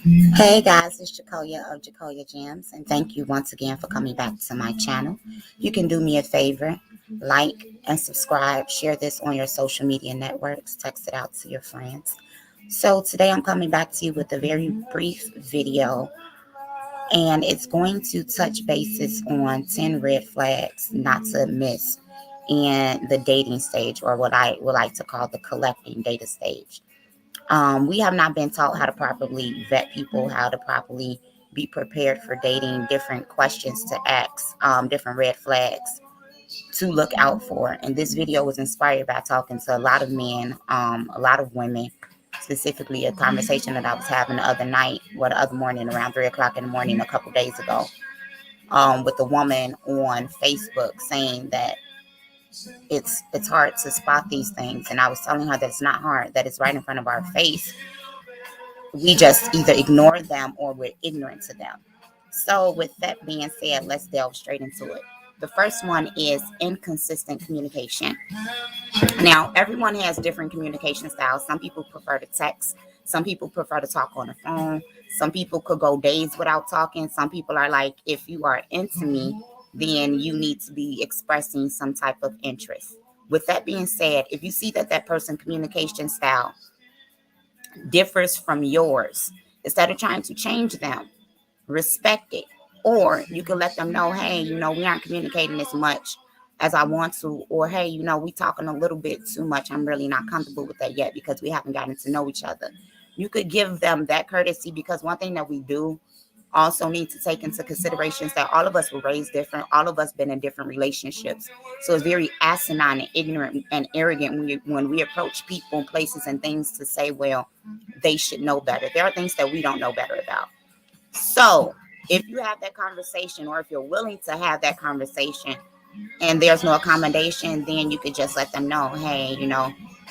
Hey guys, it's Jacoya of Jacoya Gems, and thank you once again for coming back to my channel. You can do me a favor, like and subscribe, share this on your social media networks, text it out to your friends. So today I'm coming back to you with a very brief video, and it's going to touch bases on 10 red flags not to miss in the dating stage, or what I would like to call the collecting data stage. We have not been taught how to properly vet people, how to properly be prepared for dating, different questions to ask, different red flags to look out for. And this video was inspired by talking to a lot of men, a lot of women, specifically a conversation that I was having the other night, or the other morning, around 3 o'clock in the morning, a couple days ago, with a woman on Facebook saying that it's hard to spot these things. And I was telling her that it's not hard, that it's right in front of our face. We just either ignore them or we're ignorant to them. So, with that being said, let's delve straight into it. The first one is inconsistent communication. Now, everyone has different communication styles. Some people prefer to text, some people prefer to talk on the phone, some people could go days without talking. Some people are like, if you are into me, then you need to be expressing some type of interest. With that being said, if you see that that person communication style differs from yours, instead of trying to change them, respect it. Or you can let them know, hey, we aren't communicating as much as I want to. Or, hey, we talking a little bit too much. I'm really not comfortable with that yet because we haven't gotten to know each other. You could give them that courtesy, because one thing that we do also need to take into consideration is that all of us were raised different. All of us been in different relationships. So it's very asinine and ignorant and arrogant when we approach people, places, and things to say, well, they should know better. There are things that we don't know better about. So if you have that conversation, or if you're willing to have that conversation, and there's no accommodation, then you could just let them know, hey,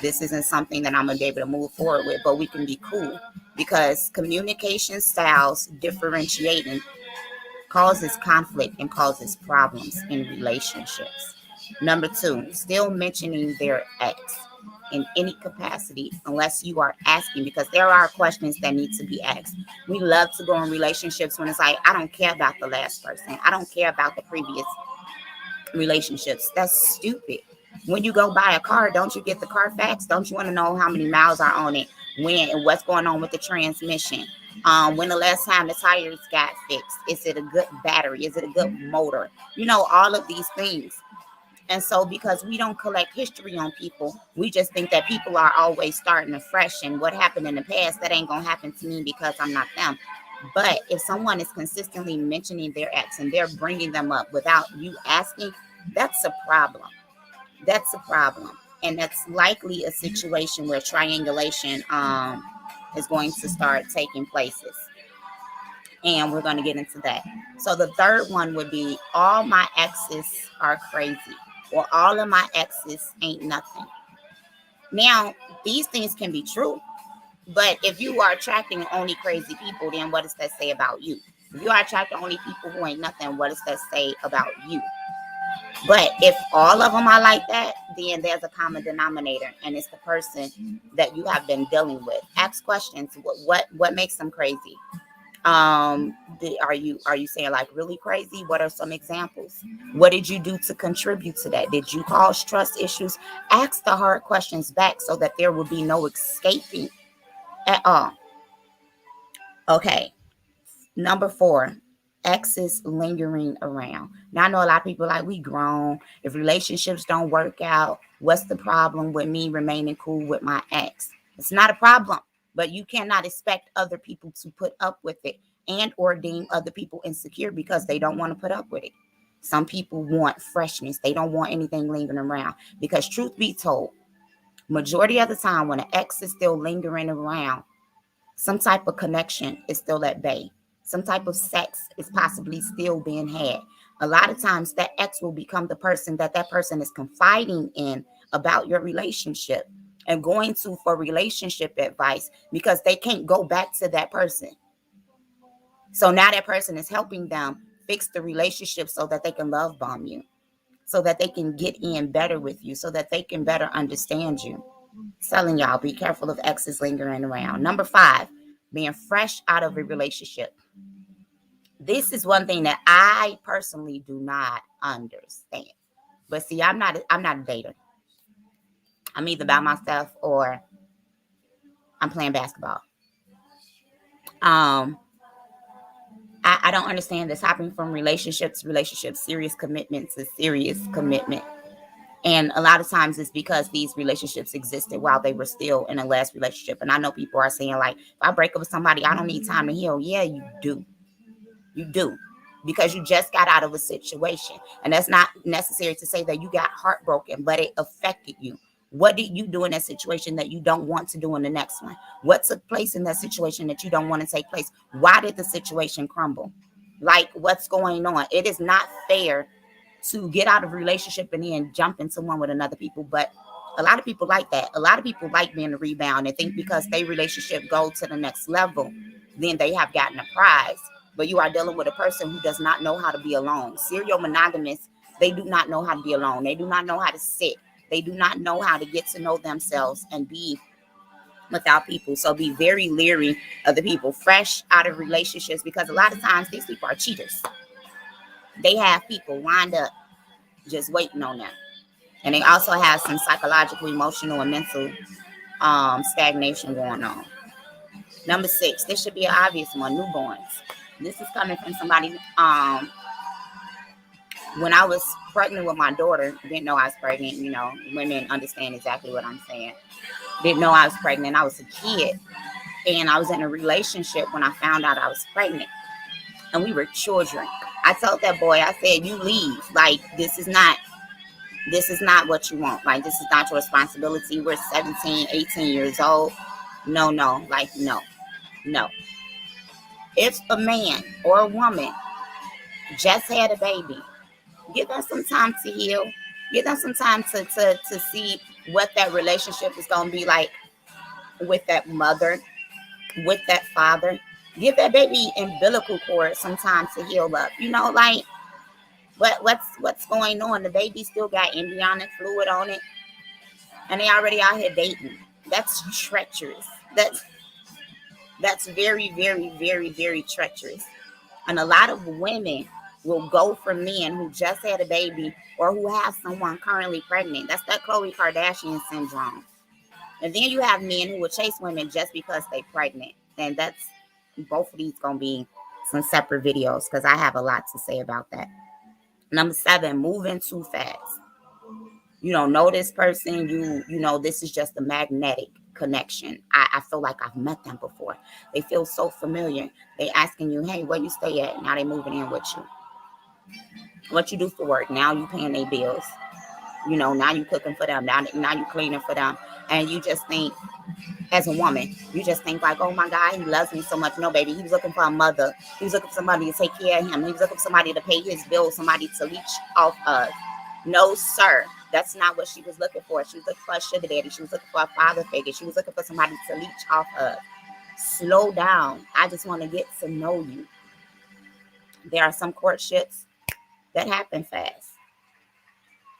this isn't something that I'm going to be able to move forward with, but we can be cool. Because communication styles differentiating causes conflict and causes problems in relationships. Number two, still mentioning their ex in any capacity unless you are asking, because there are questions that need to be asked. We love to go in relationships when it's like, I don't care about the last person. I don't care about the previous relationships. That's stupid. When you go buy a car, don't you get the Carfax? Don't you want to know how many miles are on it, when and what's going on with the transmission? When the last time the tires got fixed? Is it a good battery? Is it a good motor? All of these things. And so, because we don't collect history on people, we just think that people are always starting afresh, and what happened in the past, that ain't gonna happen to me because I'm not them. But if someone is consistently mentioning their ex and they're bringing them up without you asking, that's a problem. That's a problem. And that's likely a situation where triangulation is going to start taking places. And we're going to get into that. So the third one would be, all my exes are crazy, or all of my exes ain't nothing. Now, these things can be true, but if you are attracting only crazy people, then what does that say about you? If you are attracting only people who ain't nothing, what does that say about you? But if all of them are like that, then there's a common denominator, and it's the person that you have been dealing with. Ask questions. What makes them crazy? Are you saying like really crazy? What are some examples? What did you do to contribute to that? Did you cause trust issues? Ask the hard questions back so that there will be no escaping at all. Okay. Number four, exes lingering around. Now, I know a lot of people like, we grown. If relationships don't work out, what's the problem with me remaining cool with my ex? It's not a problem, but you cannot expect other people to put up with it, and or deem other people insecure because they don't want to put up with it. Some people want freshness. They don't want anything lingering around, because truth be told, majority of the time when an ex is still lingering around, some type of connection is still at bay. Some type of sex is possibly still being had. A lot of times that ex will become the person that person is confiding in about your relationship and going to for relationship advice, because they can't go back to that person. So now that person is helping them fix the relationship so that they can love bomb you, so that they can get in better with you, so that they can better understand you. Telling y'all, be careful of exes lingering around. Number five, being fresh out of a relationship. This is one thing that I personally do not understand. But see, I'm not a dater. I'm either by myself or I'm playing basketball. I don't understand this hopping from relationship to relationship, serious commitment to serious commitment. And a lot of times it's because these relationships existed while they were still in a last relationship. And I know people are saying, like, if I break up with somebody, I don't need time to heal. Yeah, you do. You do. Because you just got out of a situation. And that's not necessary to say that you got heartbroken, but it affected you. What did you do in that situation that you don't want to do in the next one? What took place in that situation that you don't want to take place? Why did the situation crumble? Like, what's going on? It is not fair to get out of a relationship and then jump into one with another people. But a lot of people like that. A lot of people like being a rebound and think because their relationship go to the next level, then they have gotten a prize. But you are dealing with a person who does not know how to be alone. Serial monogamists, they do not know how to be alone. They do not know how to sit. They do not know how to get to know themselves and be without people. So be very leery of the people fresh out of relationships, because a lot of times these people are cheaters. They have people lined up just waiting on them. And they also have some psychological, emotional, and mental stagnation going on. Number 6, this should be an obvious one, newborns. This is coming from somebody, when I was pregnant with my daughter, didn't know I was pregnant. You know, women understand exactly what I'm saying. Didn't know I was pregnant. I was a kid. And I was in a relationship when I found out I was pregnant. And we were children. I told that boy, I said, you leave. Like, this is not what you want. Like, this is not your responsibility. We're 17, 18 years old. No. Like, no. If a man or a woman just had a baby, give them some time to heal. Give them some time to see what that relationship is going to be like with that mother, with that father. Give that baby umbilical cord some time to heal up. You know, like, what's going on? The baby still got embryonic fluid on it, and they already out here dating. That's treacherous. That's very, very, very, very treacherous. And a lot of women will go for men who just had a baby or who have someone currently pregnant. That's that Khloe Kardashian syndrome. And then you have men who will chase women just because they're pregnant. And that's both of these gonna be some separate videos because I have a lot to say about that. Number 7, moving too fast. You don't know this person. You know this is just a magnetic connection. I feel like I've met them before. They feel so familiar. They asking you, hey, where you stay at? Now they moving in with you. What you do for work? Now you paying their bills. You know, now you cooking for them. Now you cleaning for them. And you just think, as a woman, you just think like, oh my God, he loves me so much. No, baby, he was looking for a mother. He was looking for somebody to take care of him. He was looking for somebody to pay his bills, somebody to leech off of. No, sir. That's not what she was looking for. She was looking for a sugar daddy. She was looking for a father figure. She was looking for somebody to leech off of. Slow down. I just want to get to know you. There are some courtships that happen fast.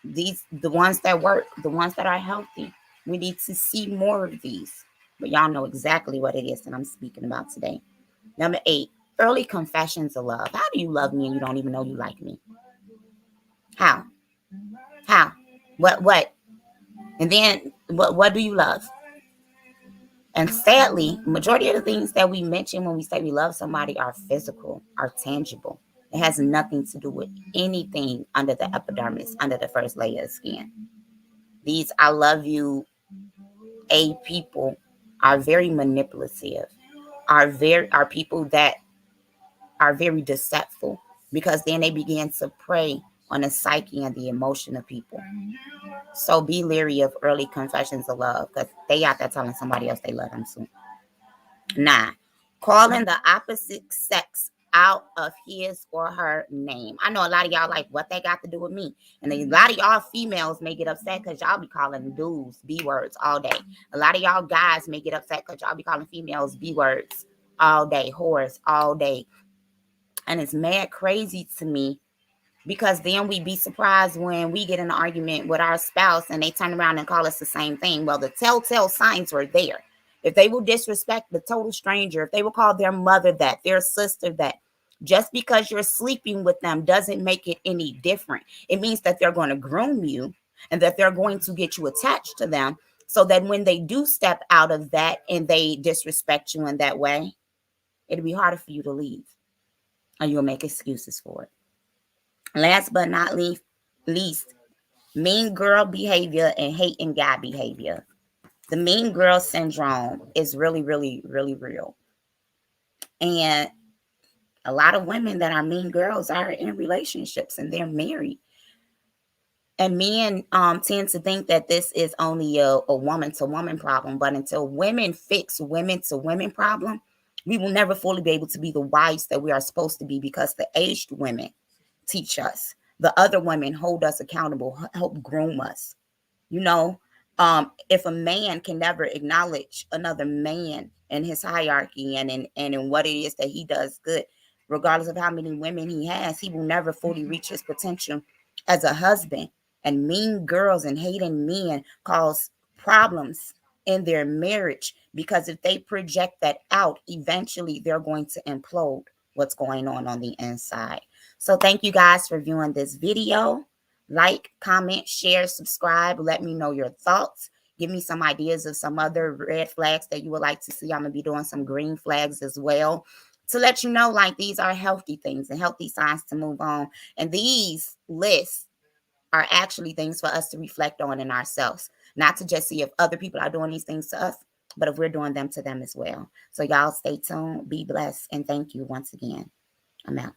The ones that work, the ones that are healthy. We need to see more of these. But y'all know exactly what it is that I'm speaking about today. Number 8, early confessions of love. How do you love me and you don't even know you like me? How? What? And then what do you love? And sadly, majority of the things that we mention when we say we love somebody are physical, are tangible. It has nothing to do with anything under the epidermis, under the first layer of skin. These I love you people are very manipulative, are people that are very deceitful, because then they begin to prey on the psyche and the emotion of people. So be leery of early confessions of love, because they out there telling somebody else they love them too. 9, calling the opposite sex out of his or her name. I know a lot of y'all like, what they got to do with me? And a lot of y'all females may get upset because y'all be calling dudes B words all day. A lot of y'all guys may get upset because y'all be calling females B words all day, whores all day. And it's mad crazy to me, because then we be surprised when we get in an argument with our spouse and they turn around and call us the same thing. Well, the telltale signs were there. if they will disrespect the total stranger, if they will call their mother that, their sister that, just because you're sleeping with them doesn't make it any different. It means that they're going to groom you and that they're going to get you attached to them, so that when they do step out of that and they disrespect you in that way, it'll be harder for you to leave, and you'll make excuses for it. Last but not least, mean girl behavior and hating guy behavior. The mean girl syndrome is really, really, really real. And a lot of women that are mean girls are in relationships and they're married. And men tend to think that this is only a woman to woman problem. But until women fix women to women problem, we will never fully be able to be the wives that we are supposed to be, because the aged women teach us. The other women hold us accountable, help groom us. You know, if a man can never acknowledge another man in his hierarchy and in what it is that he does good, regardless of how many women he has, he will never fully reach his potential as a husband. And mean girls and hating men cause problems in their marriage, because if they project that out, eventually they're going to implode what's going on the inside. So thank you guys for viewing this video. Like, comment, share, subscribe. Let me know your thoughts. Give me some ideas of some other red flags that you would like to see. I'm going to be doing some green flags as well, to let you know, like, these are healthy things and healthy signs to move on. And these lists are actually things for us to reflect on in ourselves, not to just see if other people are doing these things to us, but if we're doing them to them as well. So y'all stay tuned, be blessed, and thank you once again. I'm out.